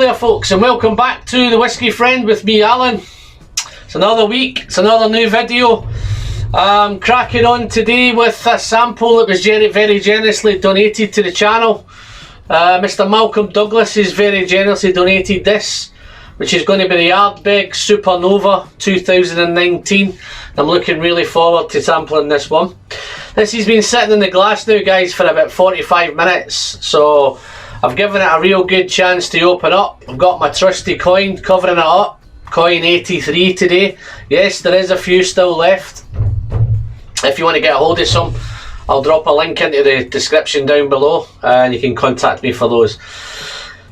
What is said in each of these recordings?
there folks, and welcome back to the Whiskey Friend with me, Alan. It's another week, it's another new video. Cracking on today with a sample that was very generously donated to the channel. Mr. Malcolm Douglas has very generously donated this, which is going to be the Ardbeg Supernova 2019. I'm looking really forward to sampling this one. This has been sitting in the glass now, guys, for about 45 minutes, so I've given it a real good chance to open up. I've got my trusty coin covering it up, coin 83 today. Yes, there is a few still left. If you want to get a hold of some, I'll drop a link into the description down below and you can contact me for those.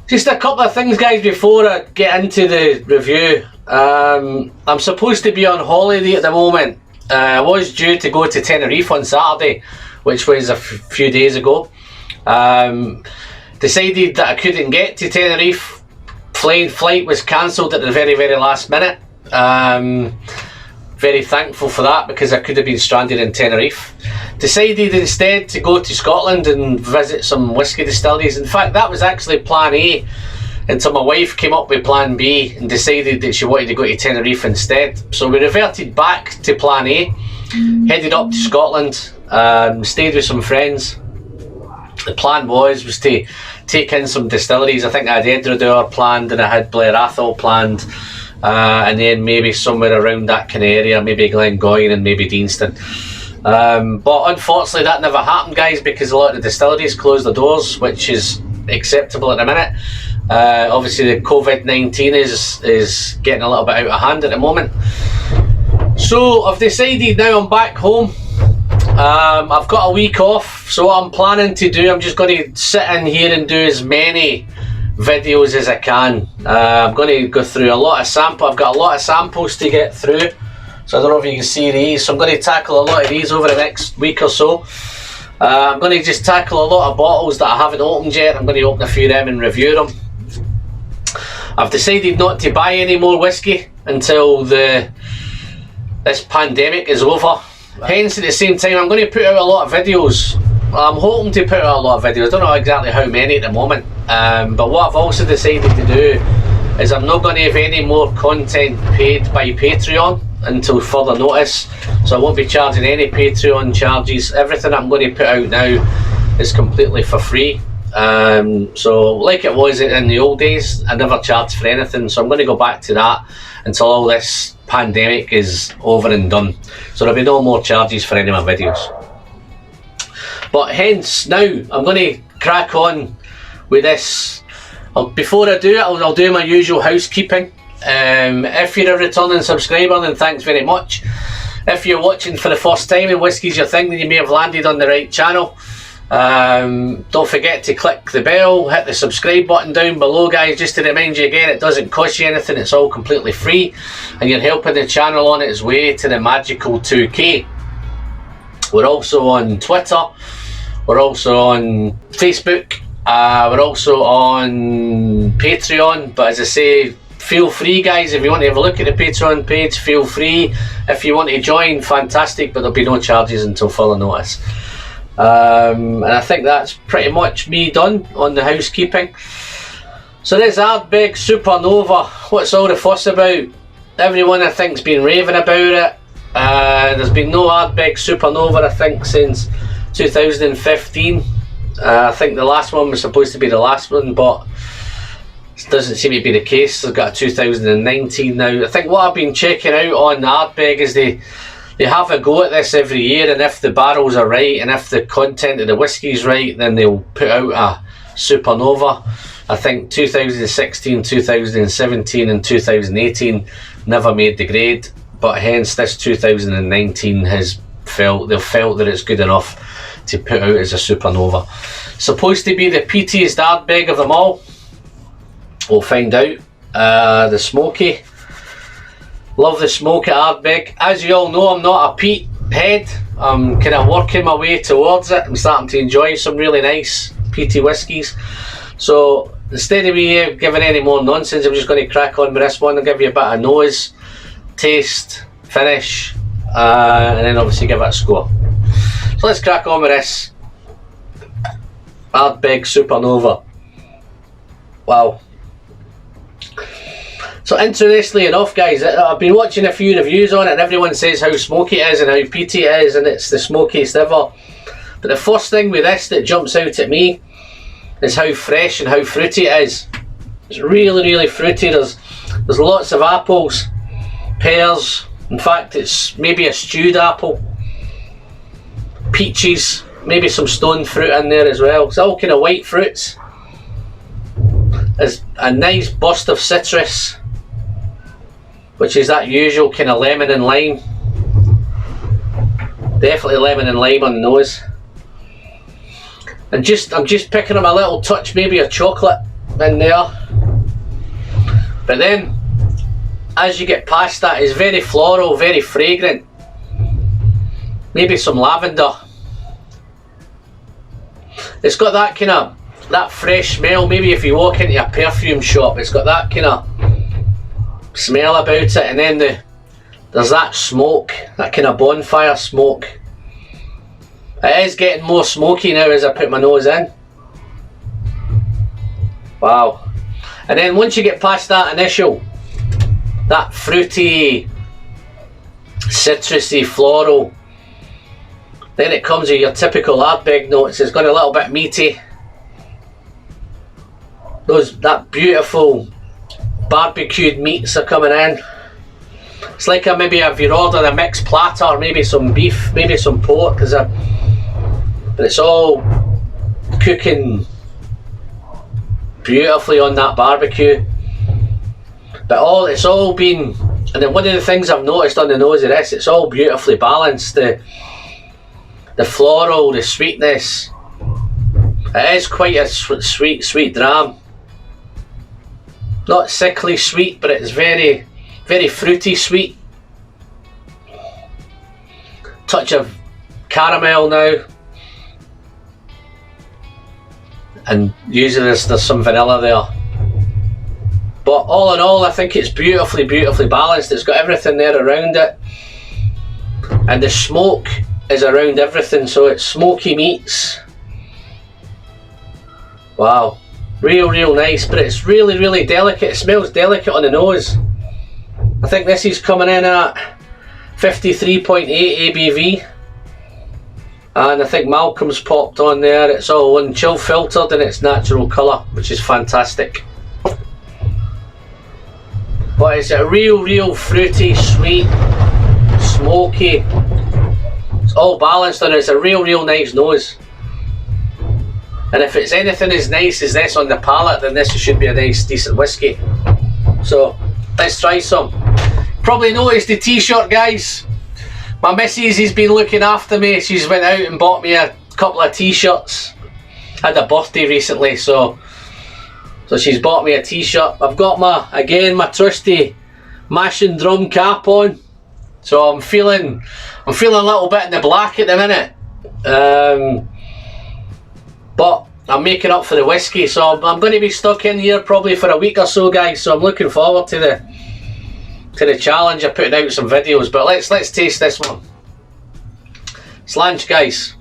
Just a couple of things, guys, before I get into the review. I'm supposed to be on holiday at the moment. I was due to go to Tenerife on Saturday, which was a few days ago. Decided that I couldn't get to Tenerife. Flight was cancelled at the very last minute. Very thankful for that, because I could have been stranded in Tenerife. Decided instead to go to Scotland and visit some whisky distilleries. In fact, that was actually plan A, until my wife came up with plan B and decided that she wanted to go to Tenerife instead. So we reverted back to plan A, headed up to Scotland, stayed with some friends. The plan was to take in some distilleries. I think I had Ardbeg planned, and I had Blair Athol planned, and then maybe somewhere around that kind of area, maybe Glengoyne and maybe Deanston. But unfortunately that never happened, guys, because a lot of the distilleries closed their doors, which is acceptable at the minute. Obviously the COVID-19 is getting a little bit out of hand at the moment. So I've decided now I'm back home. I've got a week off, so what I'm planning to do, I'm just going to sit in here and do as many videos as I can. I'm going to go through a lot of samples. I've got a lot of samples to get through, so I don't know if you can see these. So I'm going to tackle a lot of these over the next week or so. I'm going to just tackle a lot of bottles that I haven't opened yet. I'm going to open a few of them and review them. I've decided not to buy any more whiskey until this pandemic is over. Hence, at the same time, I'm going to put out a lot of videos. I'm hoping to put out a lot of videos. I don't know exactly how many at the moment. But what I've also decided to do is I'm not going to have any more content paid by Patreon until further notice. So I won't be charging any Patreon charges. Everything I'm going to put out now is completely for free. So like it was in the old days, I never charged for anything. So I'm going to go back to that until all this pandemic is over and done. So there'll be no more charges for any of my videos. But hence, now I'm going to crack on with this. Before I do it, I'll do my usual housekeeping. If you're a returning subscriber, then thanks very much. If you're watching for the first time and whiskey's your thing, then you may have landed on the right channel. Don't forget to click the bell, hit the subscribe button down below, guys, just to remind you again, it doesn't cost you anything, it's all completely free, and you're helping the channel on its way to the magical 2K. We're also on Twitter, we're also on Facebook, we're also on Patreon. But as I say, feel free, guys, if you want to have a look at the Patreon page, feel free. If you want to join, fantastic, but there'll be no charges until further notice. And I think that's pretty much me done on the housekeeping. So this Ardbeg Supernova, what's all the fuss about? Everyone, I think, has been raving about it. There's been no Ardbeg Supernova, I think, since 2015. I think the last one was supposed to be the last one, but it doesn't seem to be the case. They've got 2019 now. I think what I've been checking out on Ardbeg is they have a go at this every year, and if the barrels are right and if the content of the whiskey is right, then they'll put out a Supernova. I think 2016, 2017 and 2018 never made the grade, but hence this 2019 they've felt that it's good enough to put out as a Supernova. Supposed to be the peatiest Ardbeg of them all. We'll find out. The smoky. Love the smoke at Ardbeg. As you all know, I'm not a peat head. I'm kind of working my way towards it. I'm starting to enjoy some really nice peaty whiskies. So instead of me giving any more nonsense, I'm just going to crack on with this one. I'll give you a bit of nose, taste, finish, and then obviously give it a score. So let's crack on with this Ardbeg Supernova. Wow. So interestingly enough, guys, I've been watching a few reviews on it and everyone says how smoky it is and how peaty it is and it's the smokiest ever. But the first thing with this that jumps out at me is how fresh and how fruity it is. It's really, really fruity. There's lots of apples, pears. In fact, it's maybe a stewed apple, peaches, maybe some stone fruit in there as well. It's all kind of white fruits. There's a nice burst of citrus, which is that usual kind of lemon and lime. Definitely lemon and lime on the nose. And I'm just picking up a little touch maybe of chocolate in there. But then as you get past that, it's very floral, very fragrant. Maybe some lavender. It's got that kind of, that fresh smell. Maybe if you walk into a perfume shop, it's got that kind of smell about it. And then there's that smoke, that kind of bonfire smoke. It is getting more smoky now as I put my nose in. Wow. And then once you get past that initial, that fruity, citrusy, floral, then it comes with your typical Ardbeg notes. It's got a little bit meaty. That beautiful barbecued meats are coming in. It's like maybe if you ordered a mixed platter, maybe some beef, maybe some pork, but it's all cooking beautifully on that barbecue. But it's all been, and then one of the things I've noticed on the nose of this, it's all beautifully balanced. The floral, the sweetness. It is quite a sweet dram. Not sickly sweet, but it's very, very fruity sweet. Touch of caramel now. And usually there's some vanilla there. But all in all, I think it's beautifully, beautifully balanced. It's got everything there around it. And the smoke is around everything, so it's smoky meats. Wow. Real nice, but it's really, really delicate. It smells delicate on the nose. I think this is coming in at 53.8 ABV. And I think Malcolm's popped on there. It's all chill filtered in its natural colour, which is fantastic. But it's a real fruity, sweet, smoky. It's all balanced and it's a real nice nose. And if it's anything as nice as this on the palate, then this should be a nice, decent whiskey. So let's try some. Probably noticed the t-shirt, guys. My missus has been looking after me. She's went out and bought me a couple of t-shirts. I had a birthday recently, so she's bought me a t-shirt. I've got my trusty mash and drum cap on. So I'm feeling a little bit in the black at the minute. But I'm making up for the whiskey, so I'm going to be stuck in here probably for a week or so, guys. So I'm looking forward to the challenge of putting out some videos. But let's taste this one. Slanch, guys.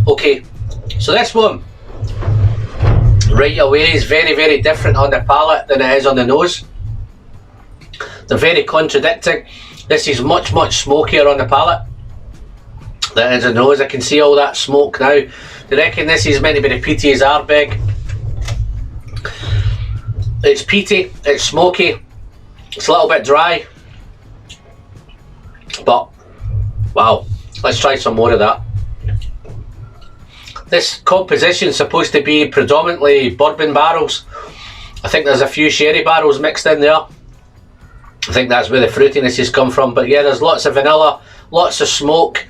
Okay, so this one right away is very different on the palate than it is on the nose. They're very contradicting. This is much smokier on the palate than it is on the nose. I can see all that smoke now. I reckon this is meant to be the peaty as Ardbeg. It's peaty, it's smoky, it's a little bit dry, but wow, let's try some more of that. This composition is supposed to be predominantly bourbon barrels. I think there's a few sherry barrels mixed in there. I think that's where the fruitiness has come from. But yeah, there's lots of vanilla, lots of smoke,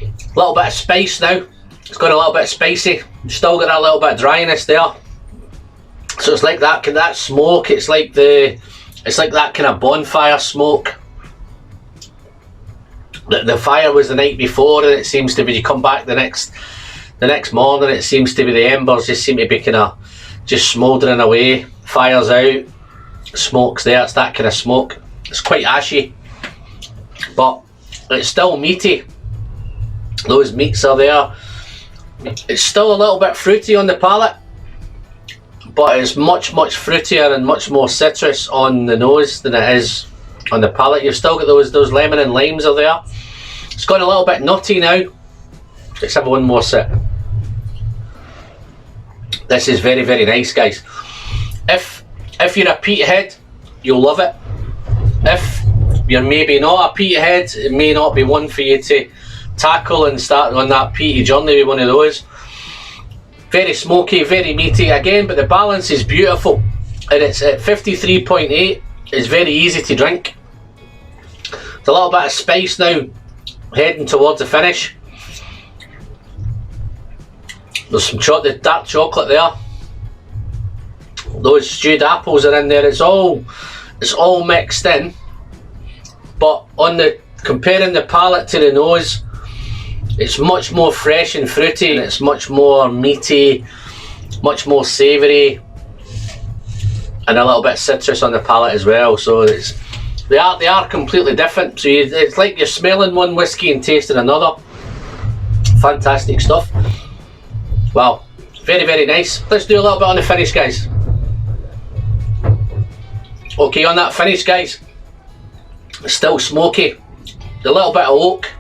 a little bit of spice now. It's got a little bit spicy, still got a little bit of dryness there. So it's like that smoke. It's like that kind of bonfire smoke. The fire was the night before, and it seems to be, you come back the next morning, it seems to be the embers just seem to be kind of just smouldering away. Fire's out, smoke's there. It's that kind of smoke. It's quite ashy, but it's still meaty. Those meats are there. It's still a little bit fruity on the palate, but it's much fruitier and much more citrus on the nose than it is on the palate. You've still got those lemon and limes are there. It's gone a little bit nutty now. Let's have one more sip. This is very nice, guys. If you're a peat head, you'll love it. If you're maybe not a peat head, it may not be one for you to tackle and start on that peaty journey with one of those. Very smoky, very meaty again, but the balance is beautiful, and it's at 53.8. It's very easy to drink. There's a little bit of spice now heading towards the finish. There's some dark chocolate there. Those stewed apples are in there. It's all mixed in, but comparing the palate to the nose, it's much more fresh and fruity, and it's much more meaty, much more savoury, and a little bit citrus on the palate as well. So they are completely different. So it's like you're smelling one whiskey and tasting another. Fantastic stuff. Wow, very nice. Let's do a little bit on the finish, guys. Okay, on that finish, guys, it's still smoky. A little bit of oak.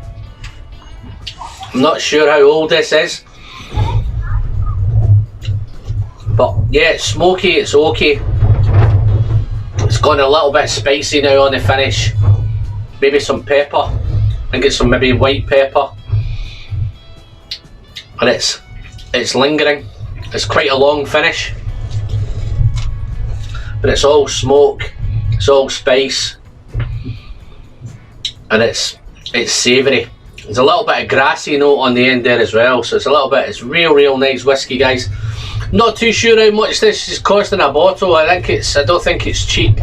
I'm not sure how old this is, but yeah, it's smoky, it's okay. It's gone a little bit spicy now on the finish. Maybe some pepper. I think it's some maybe white pepper, and it's lingering. It's quite a long finish, but it's all smoke, it's all spice, and it's savoury. There's a little bit of grassy note on the end there as well, so it's real nice whiskey, guys. Not too sure how much this is costing a bottle. I don't think it's cheap.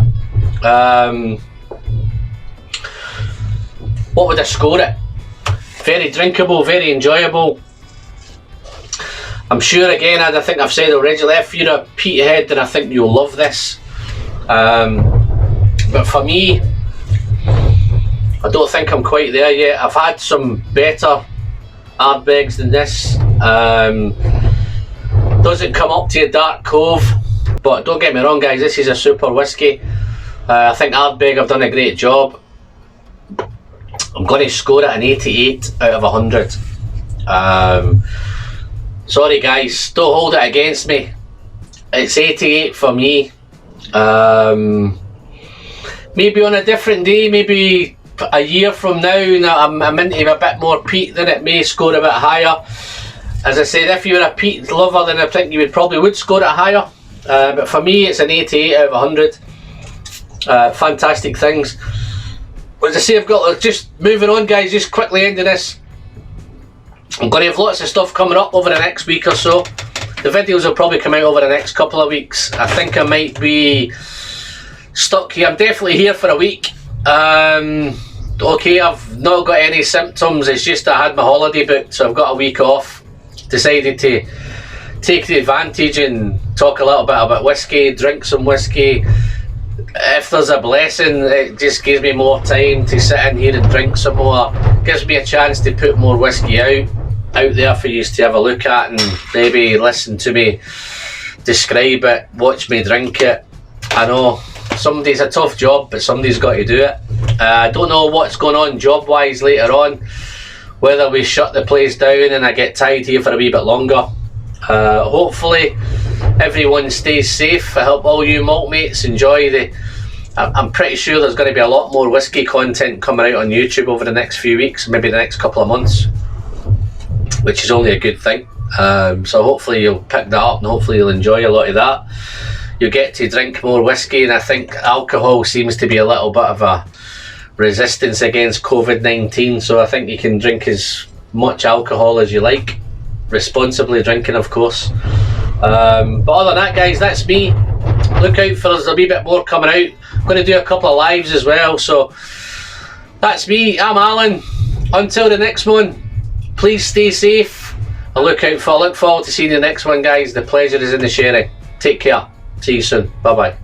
What would I score it? Very drinkable, very enjoyable. I'm sure, again, I think I've said originally, if you're a peat head, then I think you'll love this. But for me, I don't think I'm quite there yet. I've had some better Ardbegs than this. Doesn't come up to a dark cove, but don't get me wrong, guys, this is a super whiskey. I think Ardbeg have done a great job. I'm going to score it an 88 out of 100. Sorry, guys, don't hold it against me. It's 88 for me. Maybe on a different day, maybe a year from now, I'm into a bit more peat, then it may score a bit higher. As I said, if you were a peat lover, then I think you would score it higher. But for me, it's an 88 out of 100. Fantastic things. As I say, I've got just moving on, guys. Just quickly into this. I'm going to have lots of stuff coming up over the next week or so. The videos will probably come out over the next couple of weeks. I think I might be stuck here. I'm definitely here for a week. Okay, I've not got any symptoms. It's just I had my holiday booked, so I've got a week off. Decided to take the advantage and talk a little bit about whiskey, drink some whiskey. If there's a blessing, it just gives me more time to sit in here and drink some more. Gives me a chance to put more whiskey out there for you to have a look at and maybe listen to me describe it, watch me drink it. I know somebody's a tough job, but somebody's got to do it. I don't know what's going on job wise later on, whether we shut the place down and I get tied here for a wee bit longer. Hopefully everyone stays safe. I hope all you malt mates enjoy I'm pretty sure there's going to be a lot more whiskey content coming out on YouTube over the next few weeks, maybe the next couple of months, which is only a good thing. So hopefully you'll pick that up and hopefully you'll enjoy a lot of that. You'll get to drink more whiskey, and I think alcohol seems to be a little bit of a resistance against COVID-19, so I think you can drink as much alcohol as you like, responsibly drinking, of course. But other than that, guys, that's me. Look out for us, a wee bit more coming out. I'm going to do a couple of lives as well, so that's me. I'm Alan. Until the next one, please stay safe. I look forward to seeing you the next one, guys. The pleasure is in the sharing. Take care. See you soon. Bye bye.